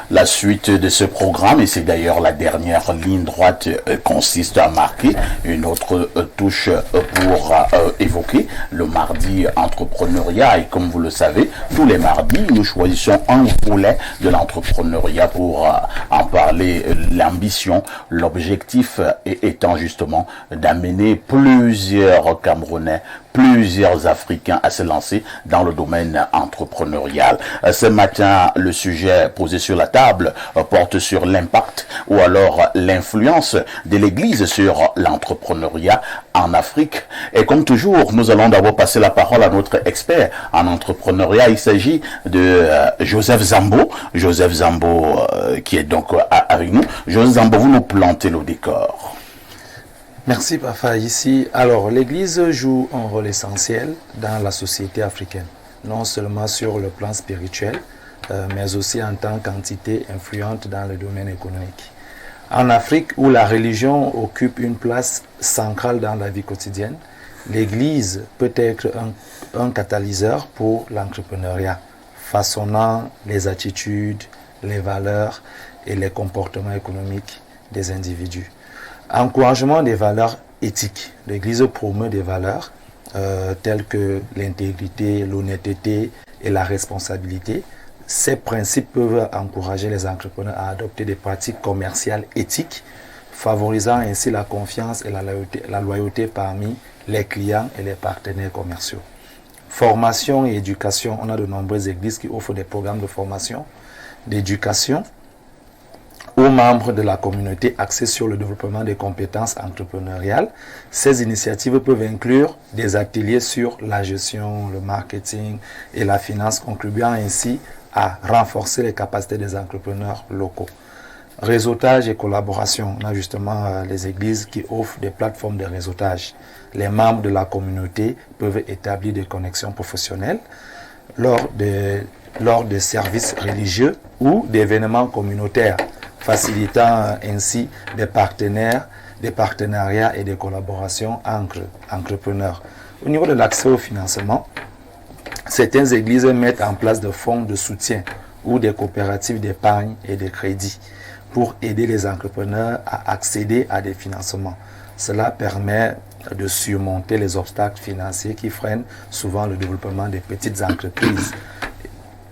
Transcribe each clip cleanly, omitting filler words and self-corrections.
La suite de ce programme, et c'est d'ailleurs la dernière ligne droite, consiste à marquer une autre touche pour évoquer le mardi entrepreneuriat. Et comme vous le savez, tous les mardis, nous choisissons un volet de l'entrepreneuriat pour en parler. L'ambition, l'objectif étant justement d'amener plusieurs Camerounais, plusieurs Africains à se lancer dans le domaine entrepreneurial. Ce matin, le sujet posé sur la table porte sur l'impact ou alors l'influence de l'Église sur l'entrepreneuriat en Afrique. Et comme toujours, nous allons d'abord passer la parole à notre expert en entrepreneuriat. Il s'agit de Joseph Zambo. Joseph Zambo qui est donc avec nous. Joseph Zambo, vous nous plantez le décor. Merci Pafa. Ici, alors l'Église joue un rôle essentiel dans la société africaine, non seulement sur le plan spirituel, mais aussi en tant qu'entité influente dans le domaine économique. En Afrique, où la religion occupe une place centrale dans la vie quotidienne, l'Église peut être un catalyseur pour l'entrepreneuriat, façonnant les attitudes, les valeurs et les comportements économiques des individus. Encouragement des valeurs éthiques. L'Église promeut des valeurs telles que l'intégrité, l'honnêteté et la responsabilité. Ces principes peuvent encourager les entrepreneurs à adopter des pratiques commerciales éthiques, favorisant ainsi la confiance et la loyauté parmi les clients et les partenaires commerciaux. Formation et éducation. On a de nombreuses églises qui offrent des programmes de formation, d'éducation aux membres de la communauté axés sur le développement des compétences entrepreneuriales. Ces initiatives peuvent inclure des ateliers sur la gestion, le marketing et la finance, contribuant ainsi à renforcer les capacités des entrepreneurs locaux. Réseautage et collaboration. On a justement les églises qui offrent des plateformes de réseautage. Les membres de la communauté peuvent établir des connexions professionnelles lors des services religieux ou d'événements communautaires, facilitant ainsi des partenariats et des collaborations entre entrepreneurs. Au niveau de l'accès au financement, certaines églises mettent en place des fonds de soutien ou des coopératives d'épargne et de crédit pour aider les entrepreneurs à accéder à des financements. Cela permet de surmonter les obstacles financiers qui freinent souvent le développement des petites entreprises.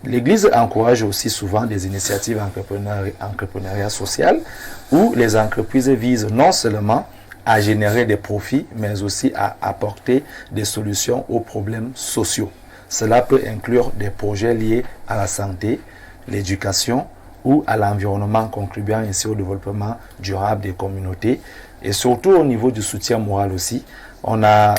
L'Église encourage aussi souvent des initiatives entrepreneuriales sociales où les entreprises visent non seulement à générer des profits, mais aussi à apporter des solutions aux problèmes sociaux. Cela peut inclure des projets liés à la santé, l'éducation ou à l'environnement, contribuant ainsi au développement durable des communautés. Et surtout au niveau du soutien moral aussi, on a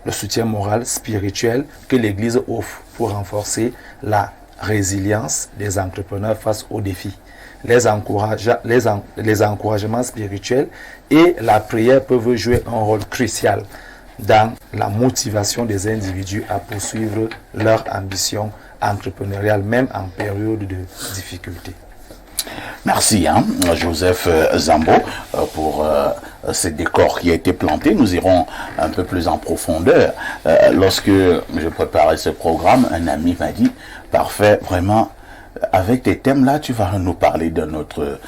le soutien moral spirituel que l'Église offre pour renforcer la résilience des entrepreneurs face aux défis. Les encouragements spirituels et la prière peuvent jouer un rôle crucial dans la motivation des individus à poursuivre leur ambition entrepreneuriale, même en période de difficulté. Merci Joseph Zambo pour ce décor qui a été planté. Nous irons un peu plus en profondeur. Lorsque je préparais ce programme, un ami m'a dit, parfait, vraiment, avec tes thèmes là, tu vas nous parler d'un autre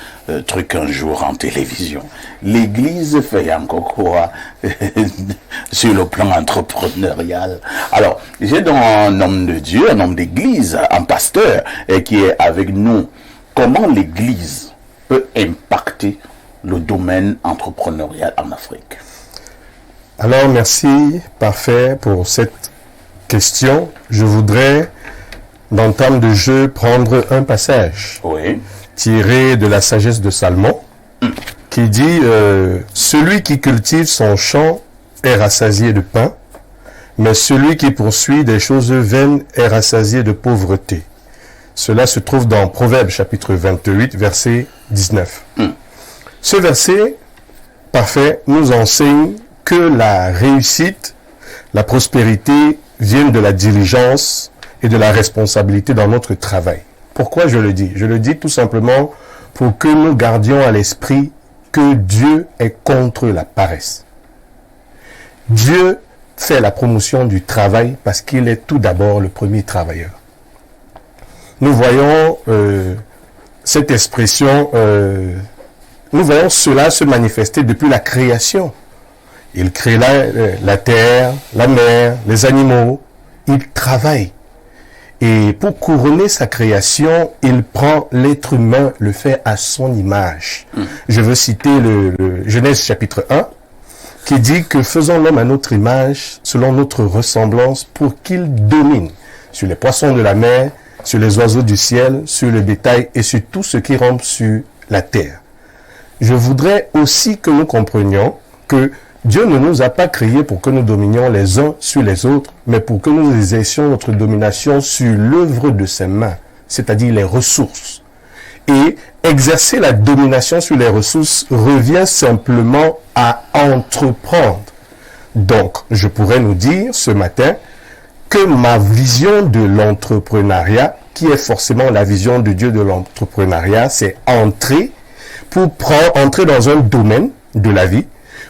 truc un jour en télévision. L'Église fait encore quoi sur le plan entrepreneurial? Alors, j'ai donc un homme de Dieu, un homme d'église, un pasteur qui est avec nous. Comment l'Église peut impacter le domaine entrepreneurial en Afrique? Alors, merci, parfait, pour cette question. Je voudrais, d'entame de jeu, prendre un passage tiré de la sagesse de Salomon, qui dit celui qui cultive son champ est rassasié de pain, mais celui qui poursuit des choses vaines est rassasié de pauvreté. Cela se trouve dans Proverbes chapitre 28, verset 19. Ce verset, parfait, nous enseigne que la réussite, la prospérité viennent de la diligence et de la responsabilité dans notre travail. Pourquoi je le dis? Je le dis tout simplement pour que nous gardions à l'esprit que Dieu est contre la paresse. Dieu fait la promotion du travail parce qu'il est tout d'abord le premier travailleur. Nous voyons cette expression, nous voyons cela se manifester depuis la création. Il crée la terre, la mer, les animaux. Il travaille. Et pour couronner sa création, il prend l'être humain, le fait à son image. Je veux citer le Genèse chapitre 1, qui dit que faisons l'homme à notre image, selon notre ressemblance, pour qu'il domine sur les poissons de la mer, sur les oiseaux du ciel, sur le bétail et sur tout ce qui rampe sur la terre. Je voudrais aussi que nous comprenions que Dieu ne nous a pas créés pour que nous dominions les uns sur les autres, mais pour que nous exercions notre domination sur l'œuvre de ses mains, c'est-à-dire les ressources. Et exercer la domination sur les ressources revient simplement à entreprendre. Donc, je pourrais nous dire ce matin que ma vision de l'entrepreneuriat, qui est forcément la vision de Dieu de l'entrepreneuriat, c'est entrer dans un domaine de la vie,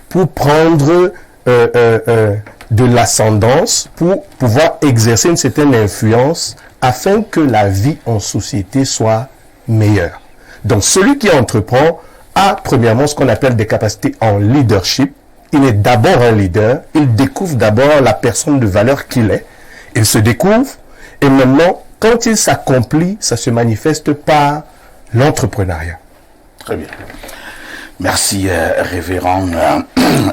pour prendre de l'ascendance, pour pouvoir exercer une certaine influence, afin que la vie en société soit meilleure. Donc, celui qui entreprend a premièrement ce qu'on appelle des capacités en leadership. Il est d'abord un leader, il découvre d'abord la personne de valeur qu'il est, il se découvre, et maintenant, quand il s'accomplit, ça se manifeste par l'entrepreneuriat. Très bien. Merci, révérend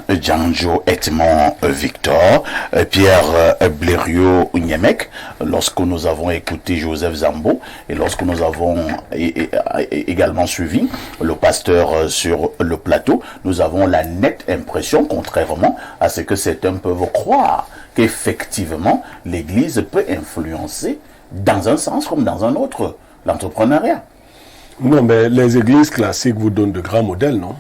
Djanjo Edmond Victor, Pierre Blériot-Niémec. Lorsque nous avons écouté Joseph Zambo et lorsque nous avons également suivi le pasteur sur le plateau, nous avons la nette impression, contrairement à ce que certains peuvent croire, qu'effectivement l'Église peut influencer dans un sens comme dans un autre l'entrepreneuriat. Non, mais les églises classiques vous donnent de grands modèles, non?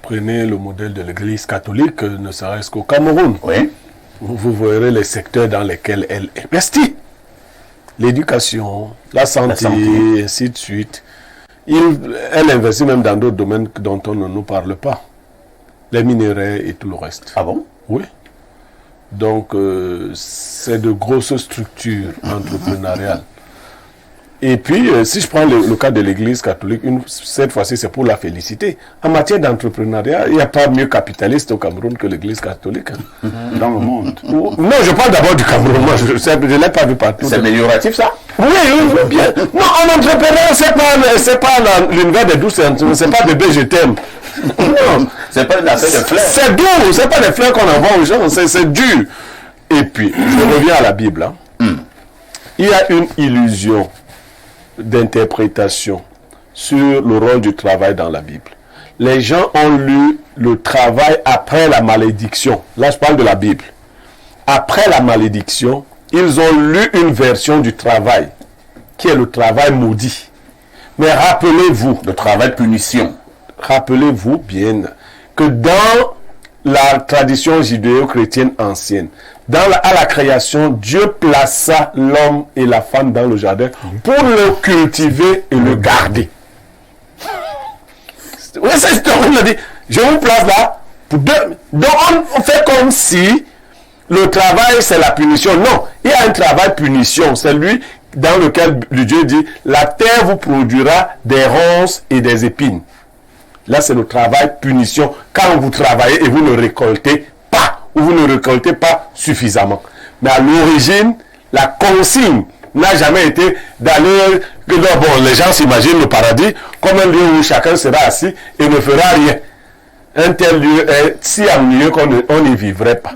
Prenez le modèle de l'église catholique, ne serait-ce qu'au Cameroun. Oui. Vous verrez les secteurs dans lesquels elle investit. L'éducation, la santé, et ainsi de suite. Elle investit même dans d'autres domaines dont on ne nous parle pas. Les minéraux et tout le reste. Ah bon? Oui. Donc, c'est de grosses structures entrepreneuriales. Et puis, si je prends le cas de l'église catholique, cette fois-ci, c'est pour la féliciter. En matière d'entrepreneuriat, il n'y a pas mieux capitaliste au Cameroun que l'église catholique. Dans le monde. Non, je parle d'abord du Cameroun. Moi, je ne l'ai pas vu partout. C'est amélioratif, ça? Oui, bien. Non, en entrepreneur, c'est pas l'univers des 12 centimes, c'est pas bébé, je t'aime. Non, c'est pas une affaire de fleurs. C'est dur, c'est pas des fleurs qu'on envoie aux gens, c'est dur. Et puis, je reviens à la Bible. Il y a une illusion d'interprétation sur le rôle du travail dans la Bible. Les gens ont lu le travail après la malédiction. Là, je parle de la Bible. Après la malédiction, ils ont lu une version du travail, qui est le travail maudit. Mais rappelez-vous, le travail punition. Rappelez-vous bien que dans la tradition judéo-chrétienne ancienne, à la création, Dieu plaça l'homme et la femme dans le jardin pour le cultiver et le garder. Oui, c'est ce qu'on l'a dit. Je vous place là pour deux. Donc on fait comme si le travail c'est la punition. Non, il y a un travail punition. C'est lui dans lequel Dieu dit la terre vous produira des ronces et des épines. Là, c'est le travail punition. Quand vous travaillez et vous ne récoltez pas, ou vous ne récoltez pas suffisamment. Mais à l'origine, la consigne n'a jamais été d'aller... Bon, les gens s'imaginent le paradis comme un lieu où chacun sera assis et ne fera rien. Un tel lieu est si ennuyeux qu'on n'y vivrait pas.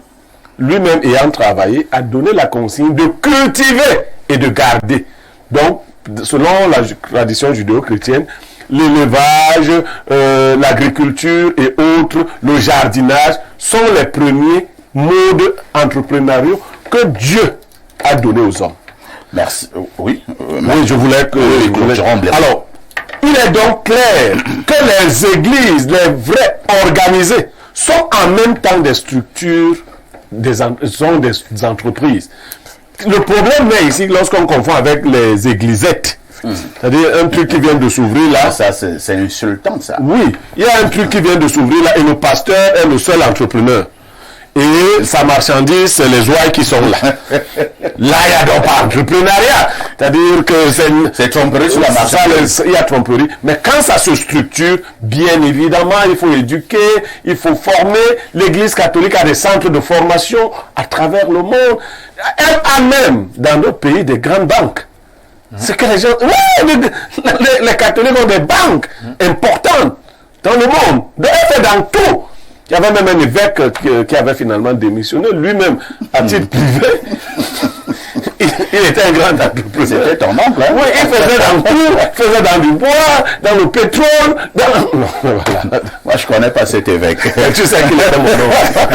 Lui-même ayant travaillé, a donné la consigne de cultiver et de garder. Donc, selon la tradition judéo-chrétienne, l'élevage, l'agriculture et autres, le jardinage sont les premiers modes entrepreneuriaux que Dieu a donnés aux hommes. Merci. Oui. Oui, je voulais que... Alors, il est donc clair que les églises, les vraies organisées, sont en même temps des structures, sont des entreprises. Le problème est ici lorsqu'on confond avec les églisettes. C'est-à-dire un truc qui vient de s'ouvrir là. Ça, c'est insultant, ça. Oui, il y a un truc qui vient de s'ouvrir là et le pasteur est le seul entrepreneur. et sa marchandise, c'est les ouailles qui sont là. Là, il n'y a donc pas entrepreneuriat. C'est-à-dire que c'est tromperie sur la marchandise. Il y a tromperie. Mais quand ça se structure, bien évidemment, il faut éduquer, il faut former. L'Église catholique a des centres de formation à travers le monde. Elle a même, dans d'autres pays, des grandes banques. C'est que les gens... Ouais, les catholiques ont des banques importantes dans le monde. D'ailleurs, dans tout. Il y avait même un évêque qui avait finalement démissionné, lui-même, à titre privé. Il était un grand entrepreneur. C'était ton oncle, hein? Oui, il faisait dans tout, il faisait dans du bois, dans le pétrole, dans... Non, voilà. Moi, je connais pas cet évêque. Tu sais qu'il était mon oncle.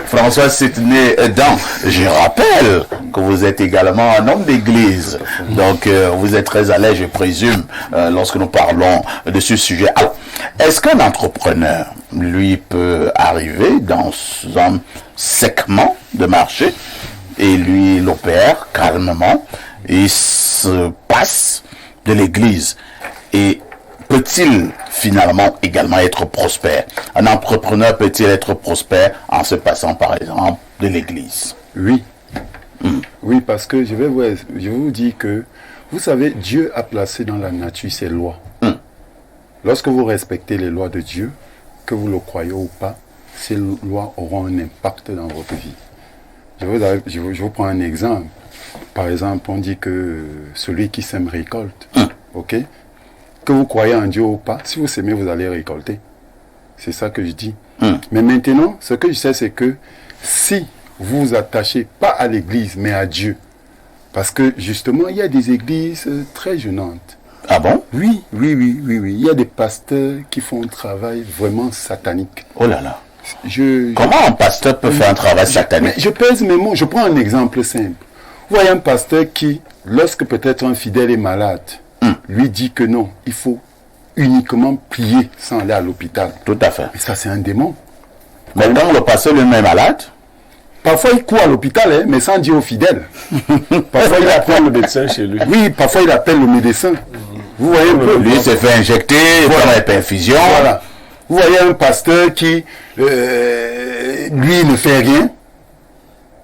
François Sidney Dan, je rappelle que vous êtes également un homme d'église. Donc, vous êtes très à l'aise, je présume, lorsque nous parlons de ce sujet. Alors, est-ce qu'un entrepreneur, lui, peut arriver dans un segment de marché et lui, il opère calmement, il se passe de l'église et peut-il finalement également être prospère? Un entrepreneur peut-il être prospère en se passant par exemple de l'église? Oui. Oui, parce que je vous dis que, vous savez, Dieu a placé dans la nature ses lois. Lorsque vous respectez les lois de Dieu, que vous le croyez ou pas, ces lois auront un impact dans votre vie. Je vous prends un exemple. Par exemple, on dit que celui qui sème récolte. Ok? Que vous croyez en Dieu ou pas, si vous s'aimez, vous allez récolter. C'est ça que je dis. Mais maintenant, ce que je sais, c'est que si vous vous attachez pas à l'église, mais à Dieu, parce que justement, il y a des églises très gênantes. Ah bon? Oui. Il y a des pasteurs qui font un travail vraiment satanique. Oh là là. Comment un pasteur peut faire un travail satanique? Je pèse mes mots. Je prends un exemple simple. Vous voyez un pasteur qui, lorsque peut-être un fidèle est malade, lui dit que non, il faut uniquement prier sans aller à l'hôpital. Tout à fait. Et ça, c'est un démon. Mais quand le pasteur lui-même est malade? Parfois, il court à l'hôpital, mais sans dire aux fidèles. Parfois, il appelle le médecin chez lui. Oui, parfois, il appelle le médecin. Vous voyez un peu. Lui, il s'est fait injecter, voilà. Il fait infusion. Voilà. Vous voyez un pasteur qui, lui, ne fait rien.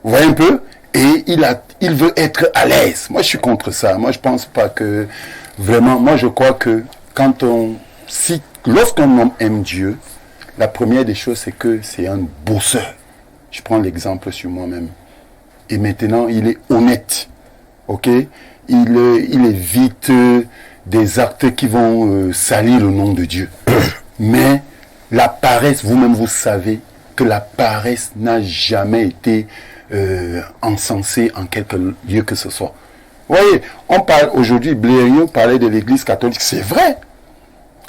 Vous voyez un peu. Et il veut être à l'aise. Moi, je suis contre ça. Moi, je pense pas que... Vraiment, moi, je crois que lorsqu'un homme aime Dieu, la première des choses, c'est que c'est un bosseur. Je prends l'exemple sur moi-même. Et maintenant, il est honnête. Ok? Il évite des actes qui vont salir le nom de Dieu. Mais la paresse, vous-même, vous savez que la paresse n'a jamais été encensée en quelque lieu que ce soit. Vous voyez, on parle aujourd'hui, Blériot parlait de l'église catholique. C'est vrai.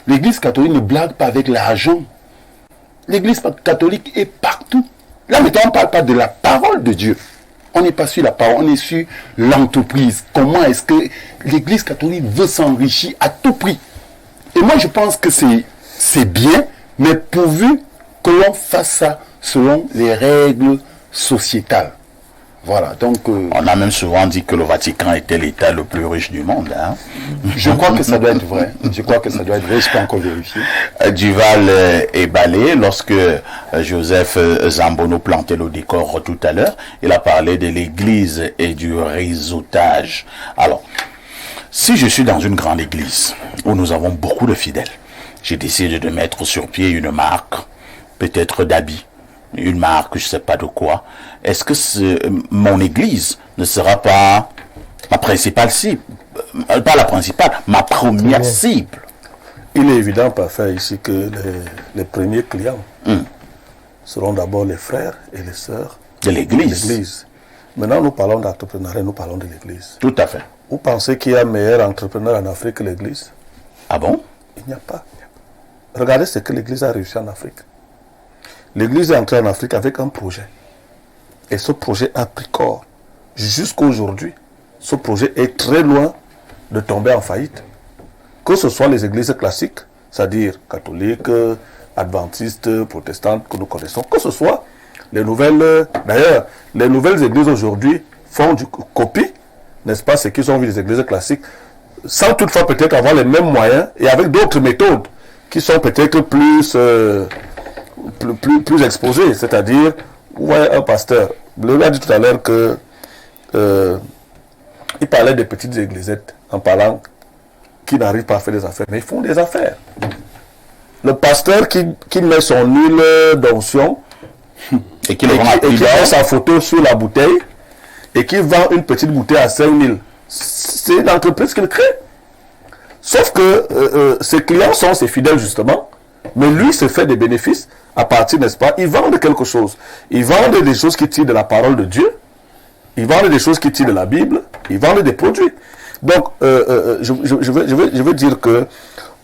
L'église catholique ne blague pas avec l'argent. L'église catholique est partout. Là, maintenant, on ne parle pas de la parole de Dieu. On n'est pas sur la parole, on est sur l'entreprise. Comment est-ce que l'église catholique veut s'enrichir à tout prix? Et moi, je pense que c'est bien, mais pourvu que l'on fasse ça selon les règles sociétales. Voilà, donc... on a même souvent dit que le Vatican était l'État le plus riche du monde. Hein? Je crois que ça doit être vrai. Je crois que ça doit être vrai, je peux encore vérifier. Duval est balayé. Lorsque Joseph Zambono plantait le décor tout à l'heure, il a parlé de l'église et du réseautage. Alors, si je suis dans une grande église où nous avons beaucoup de fidèles, j'ai décidé de mettre sur pied une marque, peut-être d'habits, une marque, je ne sais pas de quoi. Est-ce que mon église ne sera pas ma principale cible? Pas la principale, ma première cible. Il est évident, parfait, ici que les premiers clients seront d'abord les frères et les sœurs de l'église. Maintenant, nous parlons d'entrepreneuriat, nous parlons de l'église. Tout à fait. Vous pensez qu'il y a un meilleur entrepreneur en Afrique que l'église? Ah bon? Il n'y a pas. Regardez ce que l'église a réussi en Afrique. L'église est entrée en Afrique avec un projet. Et ce projet a pris corps. Jusqu'à aujourd'hui, ce projet est très loin de tomber en faillite. Que ce soit les églises classiques, c'est-à-dire catholiques, adventistes, protestantes que nous connaissons, que ce soit les nouvelles... D'ailleurs, les nouvelles églises aujourd'hui font du copie, n'est-ce pas, ce qu'ils ont vu des églises classiques, sans toutefois peut-être avoir les mêmes moyens et avec d'autres méthodes qui sont peut-être plus... plus exposé, c'est-à-dire, vous voyez un pasteur, le gars a dit tout à l'heure que il parlait des petites églisettes en parlant qui n'arrivent pas à faire des affaires, mais ils font des affaires. Le pasteur qui met son huile d'onction et qui met sa photo sur la bouteille et qui vend une petite bouteille à 5 000, c'est une entreprise qu'il crée. Sauf que ses clients sont ses fidèles justement, mais lui se fait des bénéfices à partir, n'est-ce pas, ils vendent quelque chose. Ils vendent des choses qui tirent de la parole de Dieu, ils vendent des choses qui tirent de la Bible, ils vendent des produits. Donc, je veux dire que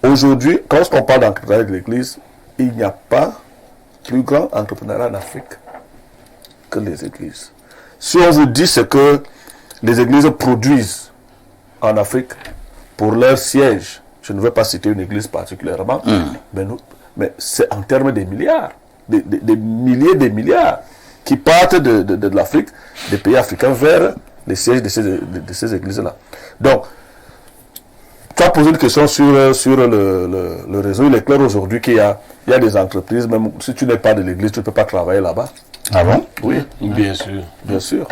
aujourd'hui, quand on parle d'entrepreneuriat de l'Église, il n'y a pas plus grand entrepreneuriat en Afrique que les églises. Si on vous dit ce que les églises produisent en Afrique pour leur siège, je ne veux pas citer une église particulièrement, mais c'est en termes de milliards, des milliers de milliards qui partent de l'Afrique, des pays africains vers les sièges de ces églises-là. Donc, tu as posé une question sur le réseau. Il est clair aujourd'hui qu'il y a des entreprises, même si tu n'es pas de l'église, tu ne peux pas travailler là-bas. Ah bon? Oui. Bien sûr. Bien sûr.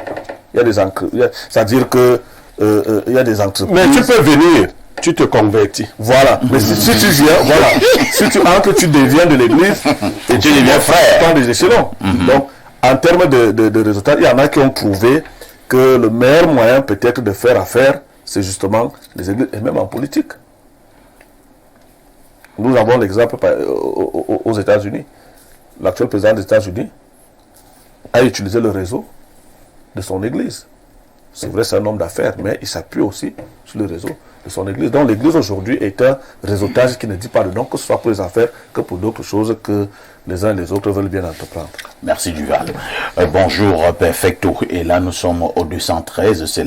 Il y a des entreprises. C'est-à-dire que il y a des entreprises. Mais tu peux venir, tu te convertis. Voilà. Mais si tu viens, voilà. Si tu entres, tu deviens de l'église et tu deviens frère. Tu des échelons. Donc, en termes de résultats, il y en a qui ont prouvé que le meilleur moyen peut-être de faire affaire, c'est justement les églises, et même en politique. Nous avons l'exemple aux États-Unis. L'actuel président des États-Unis a utilisé le réseau de son église. C'est vrai, c'est un homme d'affaires, mais il s'appuie aussi sur le réseau de son église. Donc l'église aujourd'hui est un réseautage qui ne dit pas de nom, que ce soit pour les affaires que pour d'autres choses que les uns et les autres veulent bien entreprendre. Merci Duval. Bonjour Perfecto. Et là nous sommes au 213, c'est